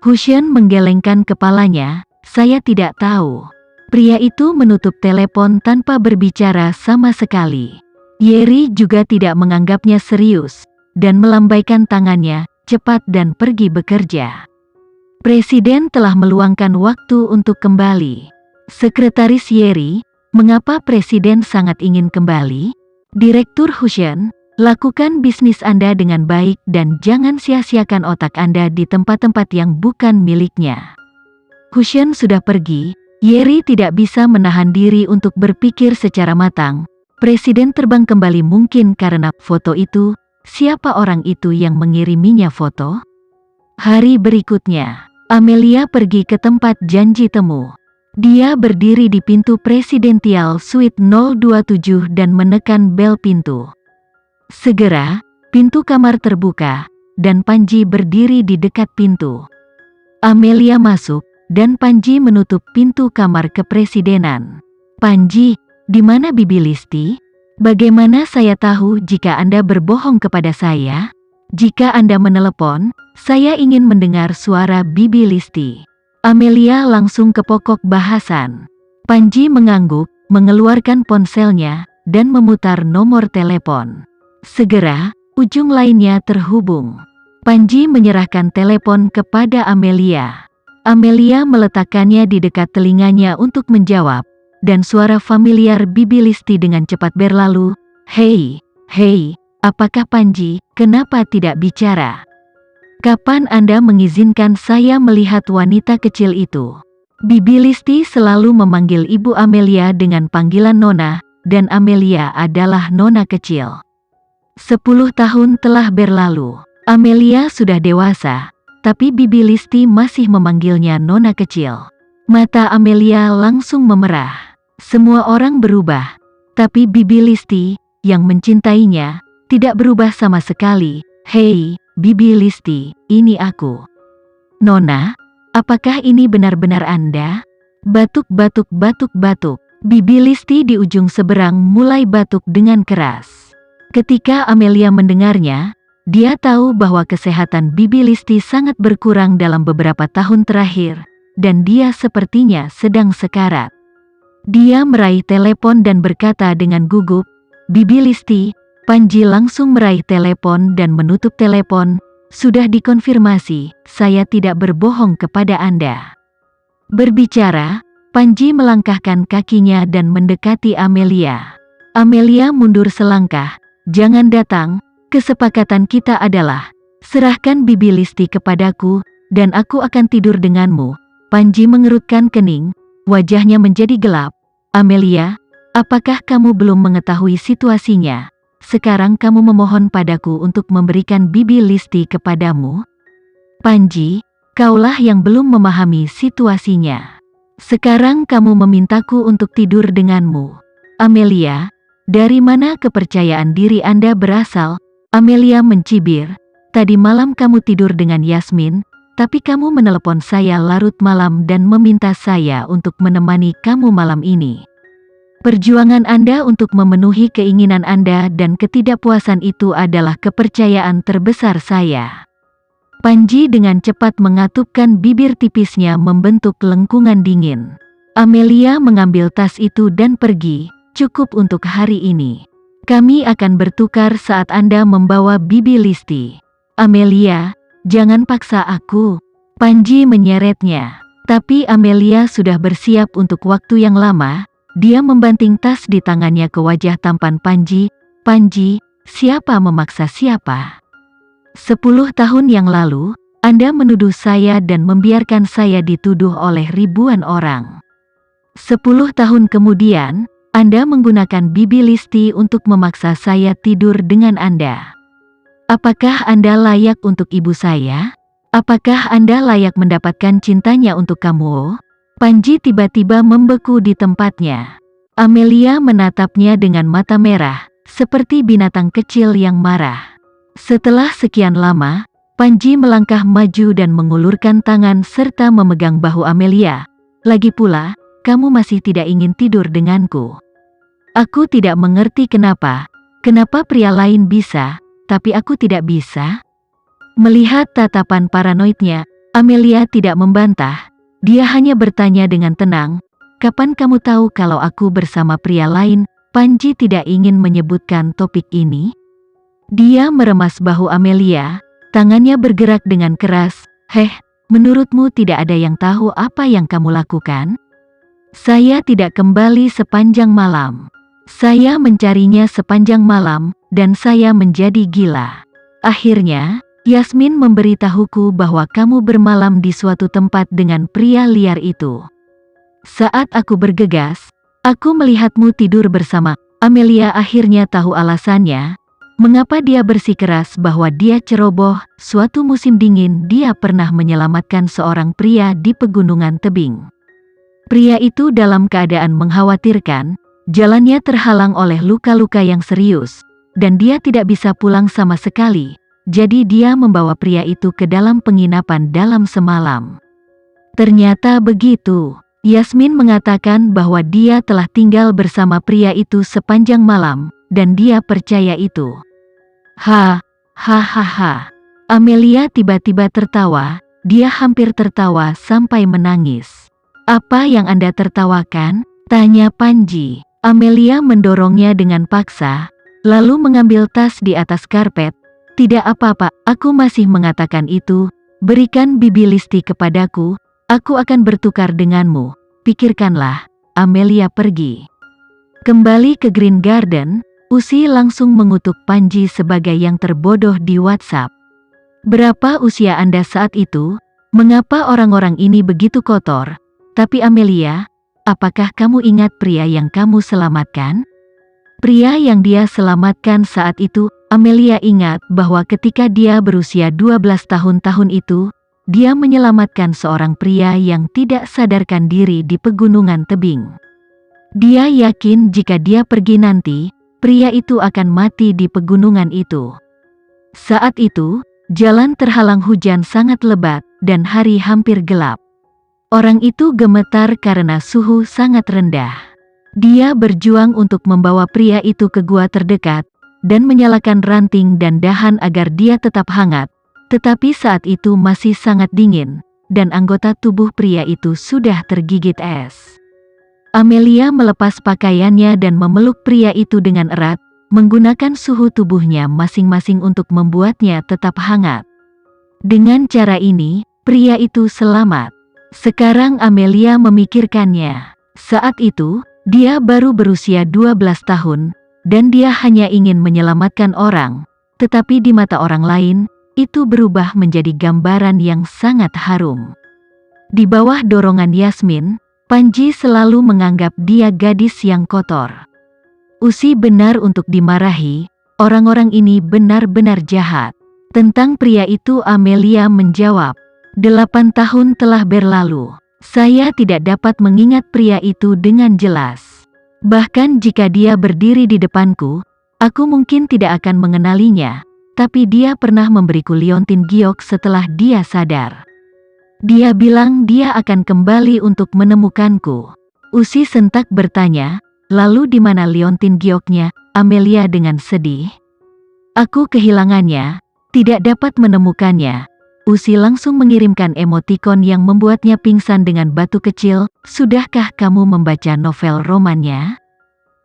Hushen menggelengkan kepalanya, saya tidak tahu. Pria itu menutup telepon tanpa berbicara sama sekali. Yeri juga tidak menganggapnya serius, dan melambaikan tangannya, cepat dan pergi bekerja. Presiden telah meluangkan waktu untuk kembali. Sekretaris Yeri, mengapa Presiden sangat ingin kembali? Direktur Hushen, lakukan bisnis Anda dengan baik dan jangan sia-siakan otak Anda di tempat-tempat yang bukan miliknya. Hushen sudah pergi, Yeri tidak bisa menahan diri untuk berpikir secara matang. Presiden terbang kembali mungkin karena foto itu. Siapa orang itu yang mengiriminya foto? Hari berikutnya, Amelia pergi ke tempat janji temu. Dia berdiri di pintu Presidential Suite 027 dan menekan bel pintu. Segera, pintu kamar terbuka, dan Panji berdiri di dekat pintu. Amelia masuk, dan Panji menutup pintu kamar kepresidenan. Panji, di mana Bibi Listi? Bagaimana saya tahu jika Anda berbohong kepada saya? Jika Anda menelepon, saya ingin mendengar suara Bibi Listi. Amelia langsung ke pokok bahasan. Panji mengangguk, mengeluarkan ponselnya, dan memutar nomor telepon. Segera, ujung lainnya terhubung. Panji menyerahkan telepon kepada Amelia. Amelia meletakkannya di dekat telinganya untuk menjawab, dan suara familiar Bibi Listi dengan cepat berlalu, "Hei, apakah Panji, kenapa tidak bicara? Kapan Anda mengizinkan saya melihat wanita kecil itu?" Bibi Listi selalu memanggil Ibu Amelia dengan panggilan Nona, dan Amelia adalah Nona kecil. 10 tahun telah berlalu. Amelia sudah dewasa, tapi Bibi Listi masih memanggilnya Nona kecil. Mata Amelia langsung memerah. Semua orang berubah, tapi Bibi Listi, yang mencintainya, tidak berubah sama sekali. "Hei, Bibi Listi, ini aku." "Nona, apakah ini benar-benar Anda?" Batuk. Bibi Listi di ujung seberang mulai batuk dengan keras. Ketika Amelia mendengarnya, dia tahu bahwa kesehatan Bibi Listi sangat berkurang dalam beberapa tahun terakhir, dan dia sepertinya sedang sekarat. Dia meraih telepon dan berkata dengan gugup, "Bibi Listi." Panji langsung meraih telepon dan menutup telepon. "Sudah dikonfirmasi, saya tidak berbohong kepada Anda." Berbicara, Panji melangkahkan kakinya dan mendekati Amelia. Amelia mundur selangkah. "Jangan datang. Kesepakatan kita adalah, serahkan Bibi Listi kepadaku, dan aku akan tidur denganmu." Panji mengerutkan kening, wajahnya menjadi gelap. "Amelia, apakah kamu belum mengetahui situasinya? Sekarang kamu memohon padaku untuk memberikan Bibi Listi kepadamu?" "Panji, kaulah yang belum memahami situasinya. Sekarang kamu memintaku untuk tidur denganmu." "Amelia, dari mana kepercayaan diri Anda berasal?" Amelia mencibir, "Tadi malam kamu tidur dengan Yasmin, tapi kamu menelepon saya larut malam dan meminta saya untuk menemani kamu malam ini. Perjuangan Anda untuk memenuhi keinginan Anda dan ketidakpuasan itu adalah kepercayaan terbesar saya." Panji dengan cepat mengatupkan bibir tipisnya membentuk lengkungan dingin. Amelia mengambil tas itu dan pergi. "Cukup untuk hari ini. Kami akan bertukar saat Anda membawa Bibi Listi." "Amelia, jangan paksa aku." Panji menyeretnya. Tapi Amelia sudah bersiap untuk waktu yang lama. Dia membanting tas di tangannya ke wajah tampan Panji. "Panji, siapa memaksa siapa? 10 tahun yang lalu, Anda menuduh saya dan membiarkan saya dituduh oleh ribuan orang. 10 tahun kemudian, Anda menggunakan Bibi Listi untuk memaksa saya tidur dengan Anda. Apakah Anda layak untuk ibu saya? Apakah Anda layak mendapatkan cintanya untuk kamu?" Panji tiba-tiba membeku di tempatnya. Amelia menatapnya dengan mata merah, seperti binatang kecil yang marah. Setelah sekian lama, Panji melangkah maju dan mengulurkan tangan serta memegang bahu Amelia. "Lagi pula, kamu masih tidak ingin tidur denganku. Aku tidak mengerti kenapa pria lain bisa, tapi aku tidak bisa." Melihat tatapan paranoidnya, Amelia tidak membantah, dia hanya bertanya dengan tenang, "Kapan kamu tahu kalau aku bersama pria lain?" Panji tidak ingin menyebutkan topik ini. Dia meremas bahu Amelia, tangannya bergerak dengan keras. Menurutmu tidak ada yang tahu apa yang kamu lakukan? Saya tidak kembali sepanjang malam. Saya mencarinya sepanjang malam, dan saya menjadi gila. Akhirnya, Yasmin memberitahuku bahwa kamu bermalam di suatu tempat dengan pria liar itu. Saat aku bergegas, aku melihatmu tidur bersama. Amelia akhirnya tahu alasannya, mengapa dia bersikeras bahwa dia ceroboh. Suatu musim dingin dia pernah menyelamatkan seorang pria di pegunungan tebing. Pria itu dalam keadaan mengkhawatirkan, jalannya terhalang oleh luka-luka yang serius, dan dia tidak bisa pulang sama sekali. Jadi dia membawa pria itu ke dalam penginapan dalam semalam. Ternyata begitu. Yasmin mengatakan bahwa dia telah tinggal bersama pria itu sepanjang malam, dan dia percaya itu. Hahaha. Amelia tiba-tiba tertawa, dia hampir tertawa sampai menangis. "Apa yang Anda tertawakan?" tanya Panji. Amelia mendorongnya dengan paksa, lalu mengambil tas di atas karpet. "Tidak apa-apa, aku masih mengatakan itu. Berikan bibi Listi kepadaku, aku akan bertukar denganmu. Pikirkanlah." Amelia pergi. Kembali ke Green Garden, Usi langsung mengutuk Panji sebagai yang terbodoh di WhatsApp. "Berapa usia Anda saat itu? Mengapa orang-orang ini begitu kotor? Tapi Amelia, apakah kamu ingat pria yang kamu selamatkan?" Pria yang dia selamatkan saat itu, Amelia ingat bahwa ketika dia berusia 12 tahun itu, dia menyelamatkan seorang pria yang tidak sadarkan diri di pegunungan tebing. Dia yakin jika dia pergi nanti, pria itu akan mati di pegunungan itu. Saat itu, jalan terhalang hujan sangat lebat, dan hari hampir gelap. Orang itu gemetar karena suhu sangat rendah. Dia berjuang untuk membawa pria itu ke gua terdekat, dan menyalakan ranting dan dahan agar dia tetap hangat, tetapi saat itu masih sangat dingin, dan anggota tubuh pria itu sudah tergigit es. Amelia melepas pakaiannya dan memeluk pria itu dengan erat, menggunakan suhu tubuhnya masing-masing untuk membuatnya tetap hangat. Dengan cara ini, pria itu selamat. Sekarang Amelia memikirkannya. Saat itu, dia baru berusia 12 tahun, dan dia hanya ingin menyelamatkan orang, tetapi di mata orang lain, itu berubah menjadi gambaran yang sangat harum. Di bawah dorongan Yasmin, Panji selalu menganggap dia gadis yang kotor. Usi benar untuk dimarahi, orang-orang ini benar-benar jahat. Tentang pria itu Amelia menjawab, 8 tahun telah berlalu. Saya tidak dapat mengingat pria itu dengan jelas. Bahkan jika dia berdiri di depanku, aku mungkin tidak akan mengenalinya, tapi dia pernah memberiku liontin giok setelah dia sadar. Dia bilang dia akan kembali untuk menemukanku. Usi sentak bertanya, "Lalu di mana liontin gioknya?" Amelia dengan sedih. "Aku kehilangannya, tidak dapat menemukannya." Usi langsung mengirimkan emotikon yang membuatnya pingsan dengan batu kecil. "Sudahkah kamu membaca novel romannya?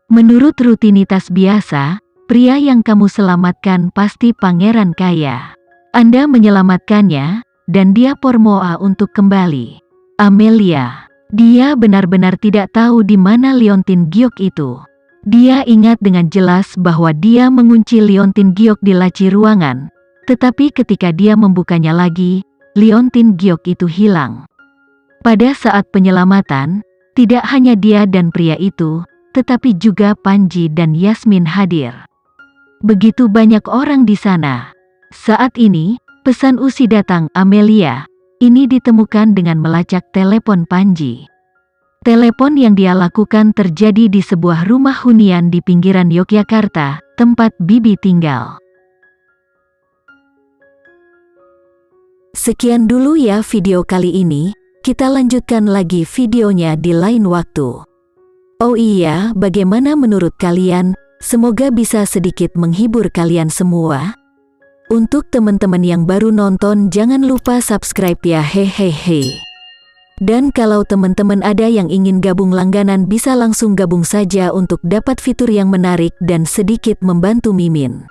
Menurut rutinitas biasa, pria yang kamu selamatkan pasti pangeran kaya. Anda menyelamatkannya, dan dia pormoa untuk kembali." Amelia, dia benar-benar tidak tahu di mana liontin giok itu. Dia ingat dengan jelas bahwa dia mengunci liontin giok di laci ruangan. Tetapi ketika dia membukanya lagi, liontin giok itu hilang. Pada saat penyelamatan, tidak hanya dia dan pria itu, tetapi juga Panji dan Yasmin hadir. Begitu banyak orang di sana. Saat ini, pesan Usi datang. "Amelia, ini ditemukan dengan melacak telepon Panji." Telepon yang dia lakukan terjadi di sebuah rumah hunian di pinggiran Yogyakarta, tempat Bibi tinggal. Sekian dulu ya video kali ini, kita lanjutkan lagi videonya di lain waktu. Oh iya, bagaimana menurut kalian? Semoga bisa sedikit menghibur kalian semua. Untuk teman-teman yang baru nonton jangan lupa subscribe ya hehehe. Dan kalau teman-teman ada yang ingin gabung langganan bisa langsung gabung saja untuk dapat fitur yang menarik dan sedikit membantu Mimin.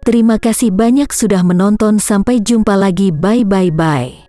Terima kasih banyak sudah menonton, sampai jumpa lagi, bye bye bye.